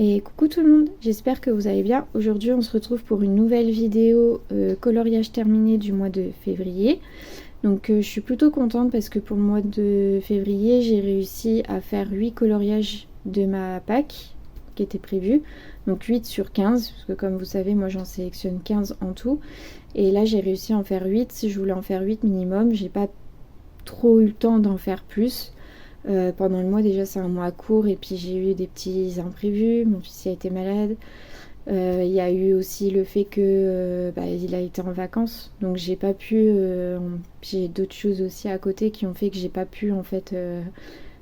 Et coucou tout le monde, j'espère que vous allez bien. Aujourd'hui on se retrouve pour une nouvelle vidéo coloriage terminé du mois de février. Donc je suis plutôt contente parce que pour le mois de février j'ai réussi à faire 8 coloriages de ma pack qui était prévue. Donc 8 sur 15, parce que comme vous savez moi j'en sélectionne 15 en tout. Et là j'ai réussi à en faire 8, si je voulais en faire 8 minimum, j'ai pas trop eu le temps d'en faire plus. Pendant le mois déjà c'est un mois court et puis j'ai eu des petits imprévus, mon fils a été malade, il y a eu aussi le fait que il a été en vacances donc j'ai pas pu, j'ai d'autres choses aussi à côté qui ont fait que j'ai pas pu en fait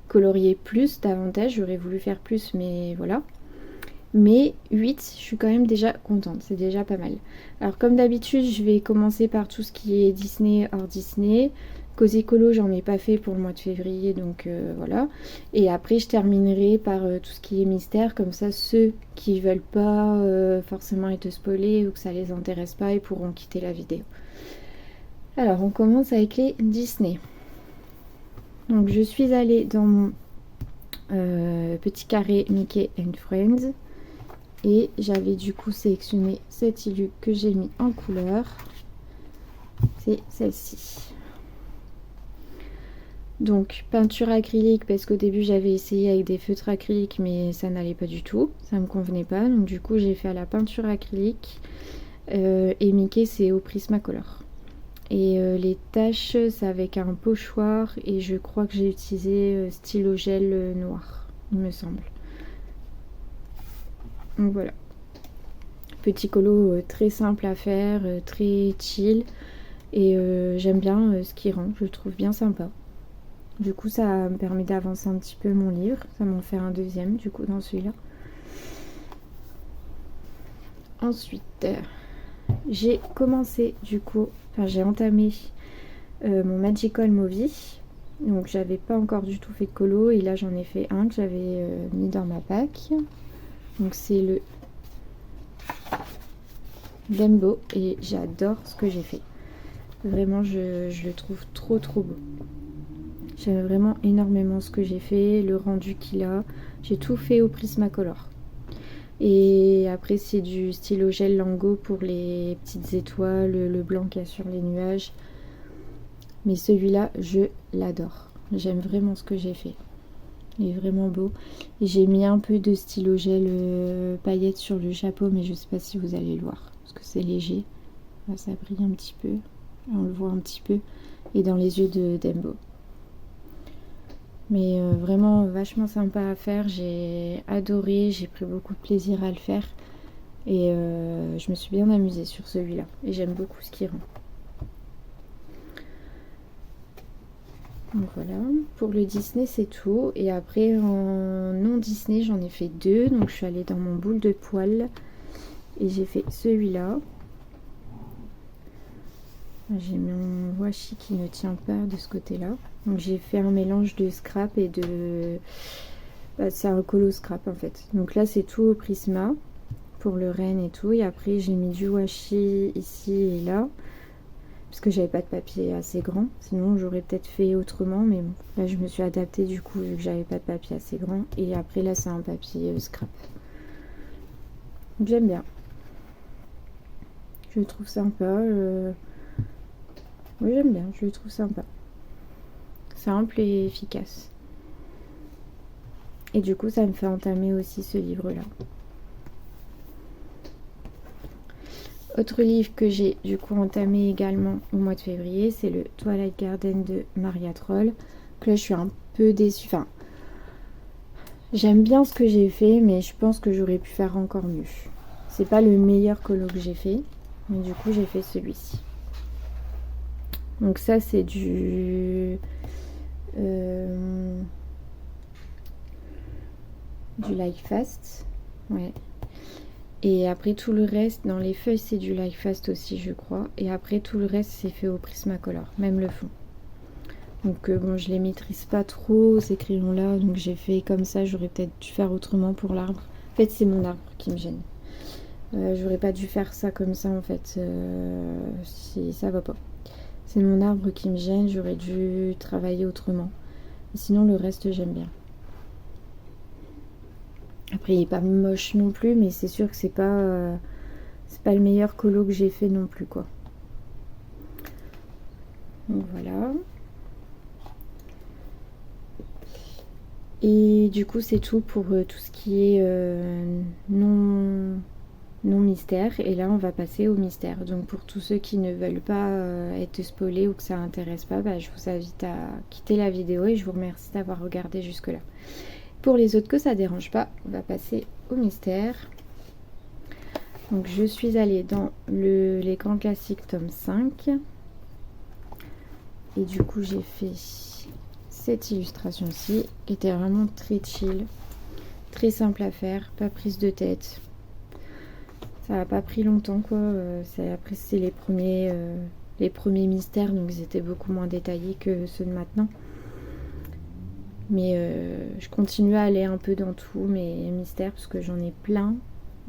colorier plus davantage, j'aurais voulu faire plus mais voilà. Mais 8, je suis quand même déjà contente, c'est déjà pas mal. Alors comme d'habitude, je vais commencer par tout ce qui est Disney, hors Disney. Cosy Colo, j'en ai pas fait pour le mois de février, donc voilà. Et après, je terminerai par tout ce qui est mystère, comme ça, ceux qui veulent pas forcément être spoilés ou que ça les intéresse pas, ils pourront quitter la vidéo. Alors, on commence avec les Disney. Donc, je suis allée dans mon petit carré Mickey and Friends. Et j'avais du coup sélectionné cette illue que j'ai mis en couleur. C'est celle-ci. Donc peinture acrylique parce qu'au début j'avais essayé avec des feutres acryliques mais ça n'allait pas du tout. Ça me convenait pas. Donc du coup j'ai fait à la peinture acrylique. Et Mickey c'est au Prismacolor. Et les taches c'est avec un pochoir. Et je crois que j'ai utilisé stylo gel noir, il me semble. Donc voilà. Petit colo très simple à faire, très chill. Et j'aime bien ce qui rend, je le trouve bien sympa. Du coup ça me permet d'avancer un petit peu mon livre. Ça m'en fait un deuxième du coup dans celui-là. Ensuite, j'ai commencé du coup, j'ai entamé mon Magical Movie. Donc j'avais pas encore du tout fait de colo et là j'en ai fait un que j'avais mis dans ma pack. Donc c'est le Dembo et j'adore ce que j'ai fait. Vraiment je le trouve trop beau. J'aime vraiment énormément ce que j'ai fait, le rendu qu'il a. J'ai tout fait au Prismacolor. Et après c'est du stylo gel Lango pour les petites étoiles, le blanc qu'il y a sur les nuages. Mais celui-là, je l'adore. J'aime vraiment ce que j'ai fait. Il est vraiment beau. Et j'ai mis un peu de stylo gel paillettes sur le chapeau, mais je sais pas si vous allez le voir. Parce que c'est léger. Là, ça brille un petit peu. Là, on le voit un petit peu. Et dans les yeux de Dembo. Mais vraiment vachement sympa à faire, j'ai adoré, j'ai pris beaucoup de plaisir à le faire et je me suis bien amusée sur celui-là et j'aime beaucoup ce qu'il rend. Donc voilà, pour le Disney c'est tout et après en non Disney j'en ai fait deux, donc je suis allée dans mon boule de poil et j'ai fait celui-là. J'ai mon washi qui ne tient pas de ce côté-là. Donc j'ai fait un mélange de scrap et de... c'est un colo scrap en fait. Donc là c'est tout au Prisma pour le renne et tout. Et après j'ai mis du washi ici et là. Parce que j'avais pas de papier assez grand. Sinon j'aurais peut-être fait autrement. Mais bon, là je me suis adaptée du coup vu que j'avais pas de papier assez grand. Et après là c'est un papier scrap. Donc j'aime bien. Je le trouve sympa. Oui j'aime bien, je le trouve sympa. Simple et efficace. Et du coup ça me fait entamer aussi ce livre là. Autre livre que j'ai du coup entamé également au mois de février, c'est le Twilight Garden de Maria Troll. Donc là je suis un peu déçue. Enfin, j'aime bien ce que j'ai fait, mais je pense que j'aurais pu faire encore mieux. C'est pas le meilleur colo que j'ai fait, mais du coup j'ai fait celui-ci. Donc ça c'est du Like Fast, ouais. Et après tout le reste, dans les feuilles c'est du Like Fast aussi je crois. Et après tout le reste c'est fait au Prismacolor, même le fond. Donc bon je les maîtrise pas trop ces crayons là, donc j'ai fait comme ça, j'aurais peut-être dû faire autrement pour l'arbre. En fait c'est mon arbre qui me gêne. J'aurais pas dû faire ça comme ça en fait, si ça va pas. C'est mon arbre qui me gêne, j'aurais dû travailler autrement. Et sinon le reste j'aime bien. Après il est pas moche non plus, mais c'est sûr que c'est pas le meilleur colo que j'ai fait non plus quoi. Donc voilà. Et du coup c'est tout pour tout ce qui est non mystère. Et là on va passer au mystère. Donc pour tous ceux qui ne veulent pas être spoilés ou que ça intéresse pas, bah, je vous invite à quitter la vidéo et je vous remercie d'avoir regardé jusque là. Pour les autres que ça dérange pas, on va passer au mystère. Donc je suis allée dans les grands classiques tome 5. Et du coup j'ai fait cette illustration-ci qui était vraiment très chill, très simple à faire, pas prise de tête. Ça n'a pas pris longtemps quoi. Après c'est les premiers mystères, donc ils étaient beaucoup moins détaillés que ceux de maintenant. Mais je continue à aller un peu dans tous mes mystères parce que j'en ai plein.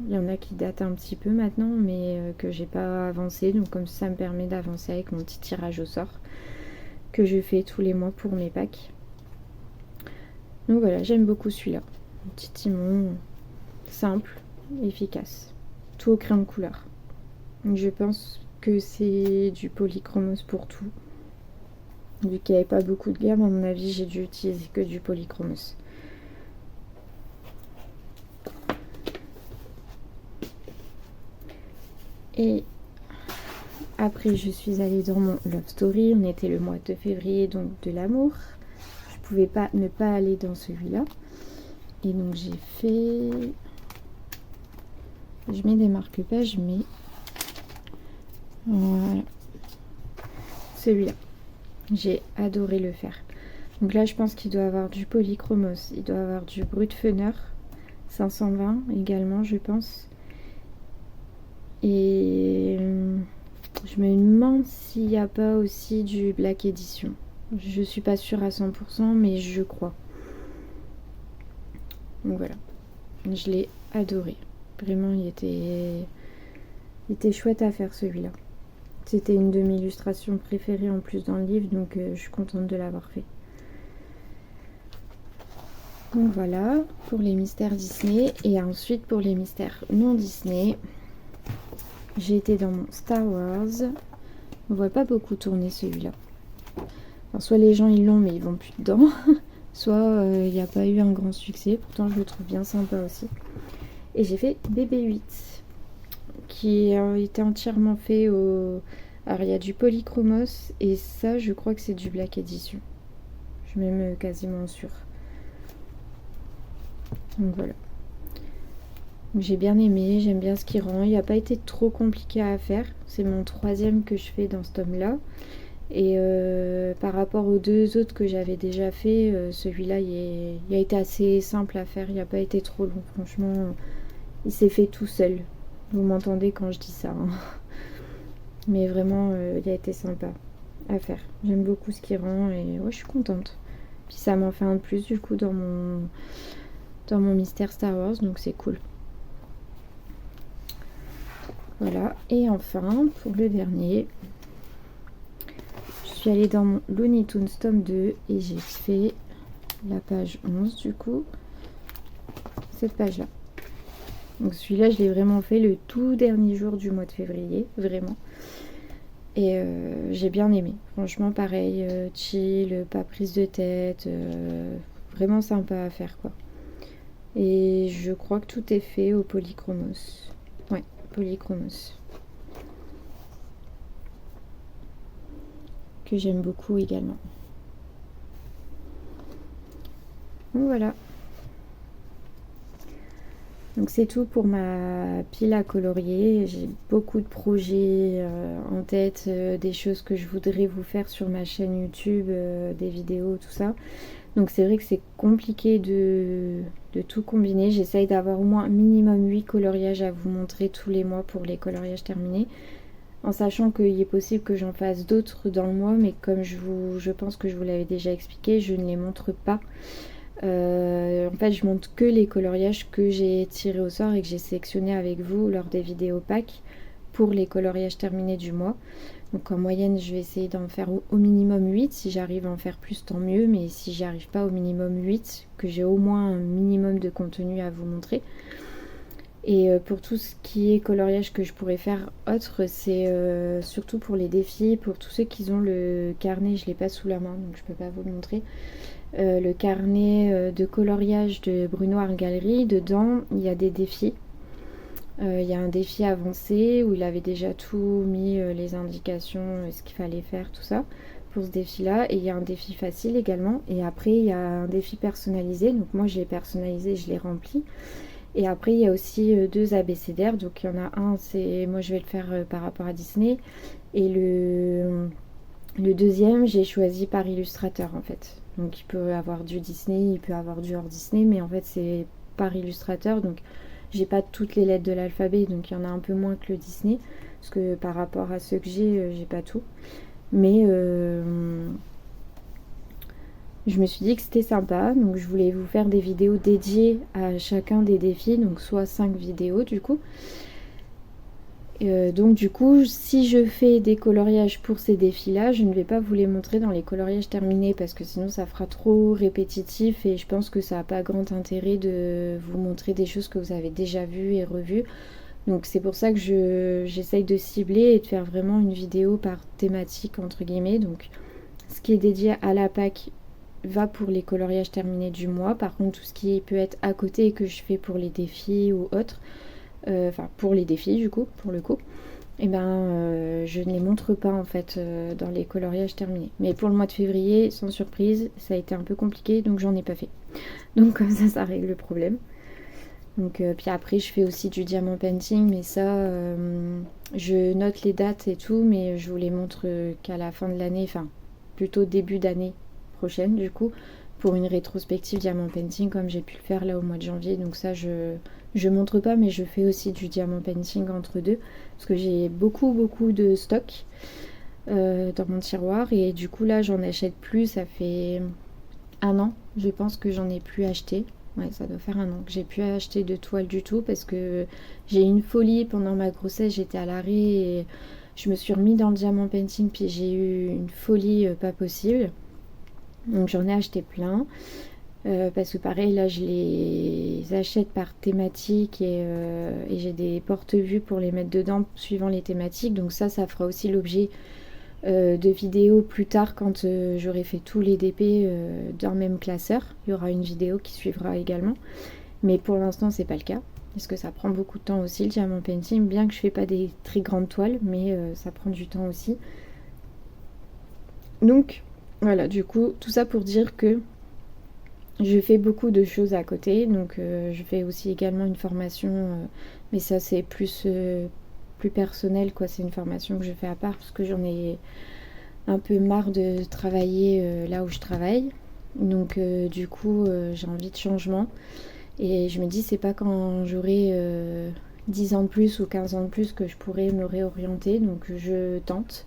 Il y en a qui datent un petit peu maintenant, mais que j'ai pas avancé. Donc comme ça me permet d'avancer avec mon petit tirage au sort que je fais tous les mois pour mes packs. Donc voilà, j'aime beaucoup celui-là. Un petit timon simple, efficace. Tout au crayon de couleur. Donc je pense que c'est du polychromos pour tout. Vu qu'il n'y avait pas beaucoup de gamme, à mon avis, j'ai dû utiliser que du polychromos. Et après, je suis allée dans mon Love Story. On était le mois de février, donc de l'amour. Je pouvais pas ne pas aller dans celui-là. Et donc, j'ai fait... Je mets des marque-pages, mais... Voilà. Celui-là. J'ai adoré le faire. Donc là, je pense qu'il doit avoir du polychromos. Il doit avoir du brut Fener. 520 également, je pense. Et je me demande s'il n'y a pas aussi du Black Edition. Je suis pas sûre à 100%, mais je crois. Donc voilà. Je l'ai adoré. Vraiment, il était chouette à faire celui-là. C'était une de mes illustrations préférées en plus dans le livre, donc je suis contente de l'avoir fait. Donc voilà, pour les mystères Disney. Et ensuite, pour les mystères non Disney, j'ai été dans mon Star Wars. On voit pas beaucoup tourner celui-là. Alors, soit les gens ils l'ont, mais ils vont plus dedans. Soit il n'y a pas eu un grand succès. Pourtant, je le trouve bien sympa aussi. Et j'ai fait BB-8, qui était entièrement fait au... Alors, il y a du polychromos, et ça, je crois que c'est du Black Edition. Je suis même quasiment sûre. Donc voilà. J'ai bien aimé, j'aime bien ce qu'il rend. Il n'a pas été trop compliqué à faire. C'est mon 3e que je fais dans ce tome-là. Et par rapport aux 2 autres que j'avais déjà fait, celui-là, il a été assez simple à faire. Il n'a pas été trop long. Franchement, il s'est fait tout seul. Vous m'entendez quand je dis ça. Hein. Mais vraiment, il a été sympa à faire. J'aime beaucoup ce qu'il rend et ouais, je suis contente. Puis ça m'en fait un de plus du coup dans mon mystère Star Wars, donc c'est cool. Voilà, et enfin, pour le dernier, je suis allée dans mon Looney Tunes tome 2 et j'ai fait la page 11 du coup, cette page-là. Donc celui-là, je l'ai vraiment fait le tout dernier jour du mois de février, vraiment. Et j'ai bien aimé. Franchement, pareil, chill, pas prise de tête, vraiment sympa à faire quoi. Et je crois que tout est fait au polychromos. Ouais, polychromos. Que j'aime beaucoup également. Donc voilà. Donc c'est tout pour ma pile à colorier. J'ai beaucoup de projets en tête, des choses que je voudrais vous faire sur ma chaîne YouTube, des vidéos, tout ça. Donc c'est vrai que c'est compliqué de tout combiner. J'essaye d'avoir au moins minimum 8 coloriages à vous montrer tous les mois pour les coloriages terminés. En sachant qu'il est possible que j'en fasse d'autres dans le mois, mais comme je pense que je vous l'avais déjà expliqué, je ne les montre pas. En fait, je montre que les coloriages que j'ai tirés au sort et que j'ai sélectionnés avec vous lors des vidéos pack pour les coloriages terminés du mois. Donc en moyenne, je vais essayer d'en faire au minimum 8. Si j'arrive à en faire plus, tant mieux. Mais si j'y arrive pas, au minimum 8, que j'ai au moins un minimum de contenu à vous montrer. Et pour tout ce qui est coloriage que je pourrais faire autre, c'est surtout pour les défis, pour tous ceux qui ont le carnet, je ne l'ai pas sous la main, donc je ne peux pas vous le montrer. Le carnet de coloriage de Bruno Art Gallery, dedans il y a des défis. Il y a un défi avancé où il avait déjà tout mis, les indications, ce qu'il fallait faire, tout ça, pour ce défi-là. Et il y a un défi facile également. Et après, il y a un défi personnalisé. Donc moi, je l'ai personnalisé, je l'ai rempli. Et après, il y a aussi 2 abécédaires. Donc il y en a un, c'est moi, je vais le faire par rapport à Disney. Et le deuxième, j'ai choisi par illustrateur, en fait. Donc il peut avoir du Disney, il peut avoir du hors Disney. Mais en fait, c'est par illustrateur. Donc j'ai pas toutes les lettres de l'alphabet, donc il y en a un peu moins que le Disney, parce que par rapport à ceux que j'ai pas tout. Mais je me suis dit que c'était sympa, donc je voulais vous faire des vidéos dédiées à chacun des défis, donc soit 5 vidéos du coup. Donc du coup, si je fais des coloriages pour ces défis-là, je ne vais pas vous les montrer dans les coloriages terminés parce que sinon ça fera trop répétitif et je pense que ça n'a pas grand intérêt de vous montrer des choses que vous avez déjà vues et revues. Donc c'est pour ça que j'essaye de cibler et de faire vraiment une vidéo par thématique entre guillemets. Donc ce qui est dédié à la Pâques va pour les coloriages terminés du mois. Par contre, tout ce qui peut être à côté et que je fais pour les défis ou autres, enfin pour les défis du coup, pour le coup, et je ne les montre pas en fait dans les coloriages terminés. Mais pour le mois de février, sans surprise, ça a été un peu compliqué, donc j'en ai pas fait. Donc comme ça règle le problème. Donc puis après je fais aussi du diamant painting, mais ça je note les dates et tout, mais je vous les montre qu'à la fin de l'année, enfin plutôt début d'année prochaine du coup, pour une rétrospective diamant painting comme j'ai pu le faire là au mois de janvier. Donc ça je montre pas, mais je fais aussi du diamant painting entre deux parce que j'ai beaucoup de stock dans mon tiroir et du coup là j'en achète plus. Ça fait 1 an je pense que j'en ai plus acheté. Ouais, ça doit faire 1 an que j'ai plus acheté de toile du tout parce que j'ai eu une folie pendant ma grossesse. J'étais à l'arrêt et je me suis remis dans le diamant painting, puis j'ai eu une folie pas possible. Donc j'en ai acheté plein. Parce que pareil là je les achète par thématique et j'ai des porte-vues pour les mettre dedans suivant les thématiques. Donc ça fera aussi l'objet de vidéos plus tard quand j'aurai fait tous les DP d'un même classeur. Il y aura une vidéo qui suivra également, mais pour l'instant c'est pas le cas parce que ça prend beaucoup de temps aussi le diamant painting, bien que je fais pas des très grandes toiles, mais ça prend du temps aussi. Donc voilà, du coup tout ça pour dire que je fais beaucoup de choses à côté. Donc je fais aussi également une formation, mais ça c'est plus personnel quoi. C'est une formation que je fais à part parce que j'en ai un peu marre de travailler là où je travaille. Donc du coup j'ai envie de changement et je me dis c'est pas quand j'aurai 10 ans de plus ou 15 ans de plus que je pourrai me réorienter. Donc je tente.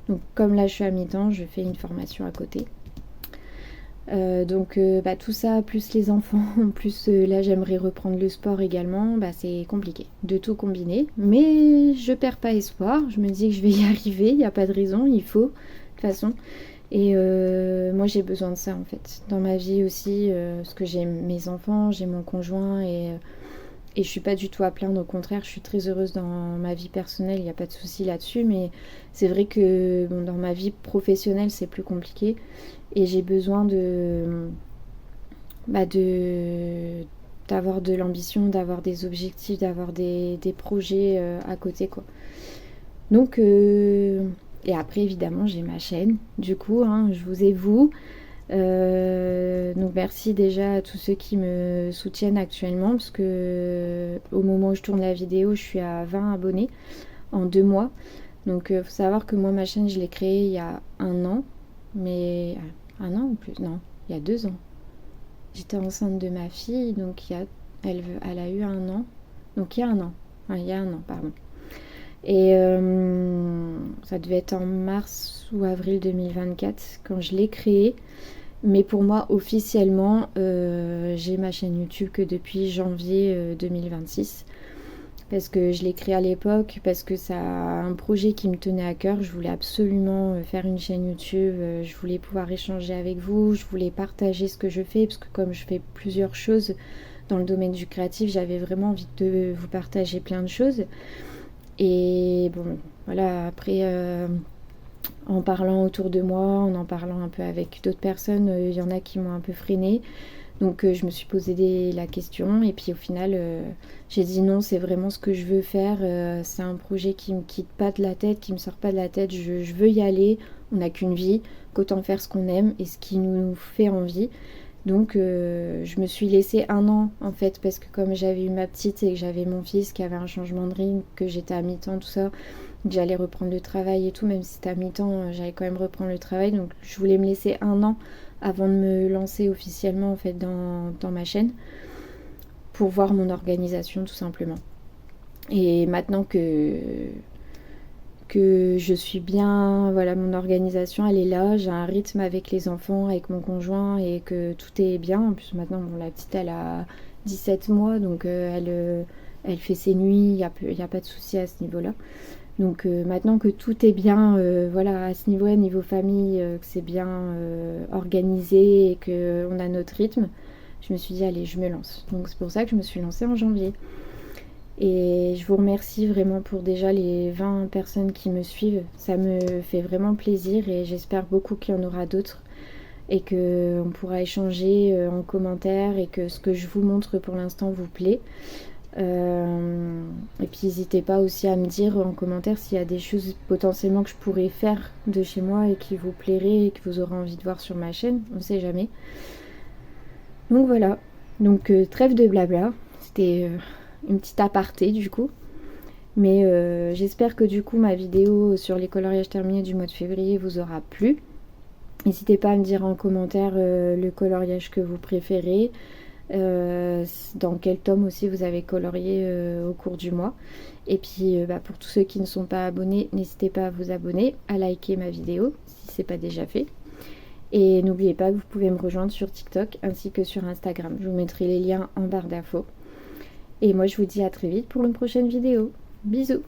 Donc comme là je suis à mi-temps, je fais une formation à côté. Donc tout ça plus les enfants, plus là j'aimerais reprendre le sport également, c'est compliqué de tout combiner, mais je perds pas espoir. Je me dis que je vais y arriver, il n'y a pas de raison, il faut de toute façon. Et moi j'ai besoin de ça en fait dans ma vie aussi, parce que j'ai mes enfants, j'ai mon conjoint et je suis pas du tout à plaindre, au contraire je suis très heureuse dans ma vie personnelle, il n'y a pas de souci là-dessus. Mais c'est vrai que dans ma vie professionnelle c'est plus compliqué et j'ai besoin d'avoir de l'ambition, d'avoir des objectifs, d'avoir des projets à côté quoi. Donc et après évidemment j'ai ma chaîne du coup, je vous ai vous. Donc merci déjà à tous ceux qui me soutiennent actuellement, parce que au moment où je tourne la vidéo je suis à 20 abonnés en 2 mois. Donc faut savoir que moi ma chaîne je l'ai créée il y a 1 an, mais 1 an ou plus, non, il y a 2 ans. J'étais enceinte de ma fille, donc elle a eu 1 an, donc il y a 1 an, il y a 1 an pardon. Et ça devait être en mars ou avril 2024 quand je l'ai créée. Mais pour moi officiellement j'ai ma chaîne YouTube que depuis janvier 2026. parce que je l'ai créé à l'époque, parce que c'est un projet qui me tenait à cœur. Je voulais absolument faire une chaîne YouTube, je voulais pouvoir échanger avec vous, je voulais partager ce que je fais, parce que comme je fais plusieurs choses dans le domaine du créatif, j'avais vraiment envie de vous partager plein de choses. Et bon, voilà, après, en parlant autour de moi, en parlant un peu avec d'autres personnes, il y en a qui m'ont un peu freinée. Donc je me suis posé la question et puis au final j'ai dit non, c'est vraiment ce que je veux faire, c'est un projet qui me quitte pas de la tête, qui me sort pas de la tête, je veux y aller, on n'a qu'une vie, qu'autant faire ce qu'on aime et ce qui nous fait envie. Donc je me suis laissée 1 an en fait, parce que comme j'avais eu ma petite et que j'avais mon fils qui avait un changement de rythme, que j'étais à mi-temps, tout ça, que j'allais reprendre le travail et tout, même si c'était à mi-temps, j'allais quand même reprendre le travail, donc je voulais me laisser 1 an avant de me lancer officiellement en fait dans ma chaîne, pour voir mon organisation tout simplement. Et maintenant que je suis bien, voilà, mon organisation elle est là, j'ai un rythme avec les enfants, avec mon conjoint et que tout est bien. En plus maintenant bon, la petite elle a 17 mois donc elle fait ses nuits, il n'y a pas de souci à ce niveau là. Donc maintenant que tout est bien, voilà, à ce niveau-là, niveau famille, que c'est bien organisé et qu'on a notre rythme, je me suis dit allez, je me lance. Donc c'est pour ça que je me suis lancée en janvier. Et je vous remercie vraiment pour déjà les 20 personnes qui me suivent. Ça me fait vraiment plaisir et j'espère beaucoup qu'il y en aura d'autres et qu'on pourra échanger en commentaire et que ce que je vous montre pour l'instant vous plaît. Et puis n'hésitez pas aussi à me dire en commentaire s'il y a des choses potentiellement que je pourrais faire de chez moi et qui vous plairaient et que vous aurez envie de voir sur ma chaîne, on ne sait jamais. Donc voilà, donc trêve de blabla, c'était une petite aparté du coup. Mais j'espère que du coup ma vidéo sur les coloriages terminés du mois de février vous aura plu. N'hésitez pas à me dire en commentaire le coloriage que vous préférez. Dans quel tome aussi vous avez colorié au cours du mois. Et puis pour tous ceux qui ne sont pas abonnés, n'hésitez pas à vous abonner, à liker ma vidéo si ce n'est pas déjà fait. Et n'oubliez pas que vous pouvez me rejoindre sur TikTok ainsi que sur Instagram. Je vous mettrai les liens en barre d'infos. Et moi je vous dis à très vite pour une prochaine vidéo. Bisous!